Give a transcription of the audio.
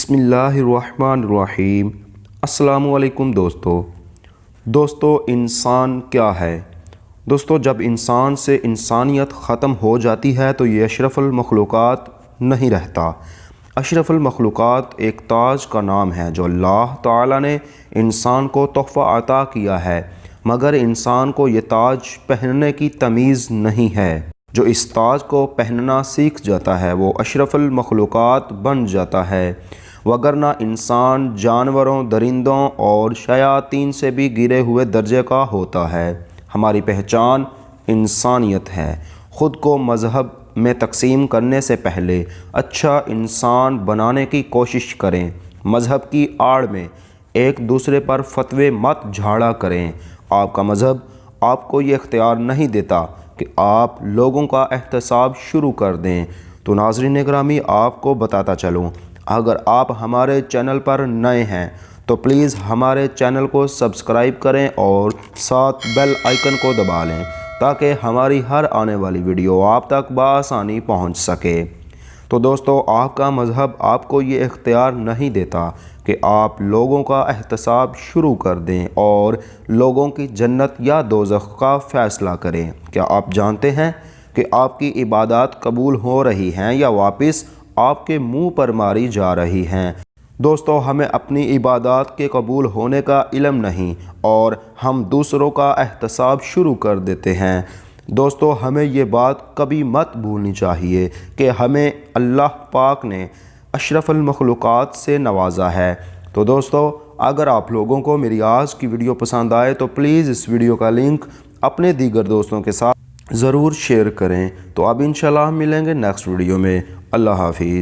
بسم اللہ الرحمن الرحیم۔ السلام علیکم دوستو انسان کیا ہے؟ دوستو جب انسان سے انسانیت ختم ہو جاتی ہے تو یہ اشرف المخلوقات نہیں رہتا۔ اشرف المخلوقات ایک تاج کا نام ہے جو اللہ تعالیٰ نے انسان کو تحفہ عطا کیا ہے، مگر انسان کو یہ تاج پہننے کی تمیز نہیں ہے۔ جو اس تاج کو پہننا سیکھ جاتا ہے وہ اشرف المخلوقات بن جاتا ہے، وگرنہ انسان جانوروں، درندوں اور شیاطین سے بھی گرے ہوئے درجے کا ہوتا ہے۔ ہماری پہچان انسانیت ہے۔ خود کو مذہب میں تقسیم کرنے سے پہلے اچھا انسان بنانے کی کوشش کریں۔ مذہب کی آڑ میں ایک دوسرے پر فتوے مت جھاڑا کریں۔ آپ کا مذہب آپ کو یہ اختیار نہیں دیتا کہ آپ لوگوں کا احتساب شروع کر دیں۔ تو ناظرین گرامی، آپ کو بتاتا چلوں، اگر آپ ہمارے چینل پر نئے ہیں تو پلیز ہمارے چینل کو سبسکرائب کریں اور ساتھ بیل آئیکن کو دبا لیں تاکہ ہماری ہر آنے والی ویڈیو آپ تک بآسانی پہنچ سکے۔ تو دوستو، آپ کا مذہب آپ کو یہ اختیار نہیں دیتا کہ آپ لوگوں کا احتساب شروع کر دیں اور لوگوں کی جنت یا دوزخ کا فیصلہ کریں۔ کیا آپ جانتے ہیں کہ آپ کی عبادات قبول ہو رہی ہیں یا واپس آپ کے منہ پر ماری جا رہی ہیں؟ دوستو، ہمیں اپنی عبادات کے قبول ہونے کا علم نہیں اور ہم دوسروں کا احتساب شروع کر دیتے ہیں۔ دوستو، ہمیں یہ بات کبھی مت بھولنی چاہیے کہ ہمیں اللہ پاک نے اشرف المخلوقات سے نوازا ہے۔ تو دوستو، اگر آپ لوگوں کو میری آج کی ویڈیو پسند آئے تو پلیز اس ویڈیو کا لنک اپنے دیگر دوستوں کے ساتھ ضرور شیئر کریں۔ تو اب انشاءاللہ ہم ملیں گے نیکسٹ ویڈیو میں۔ اللہ حافظ۔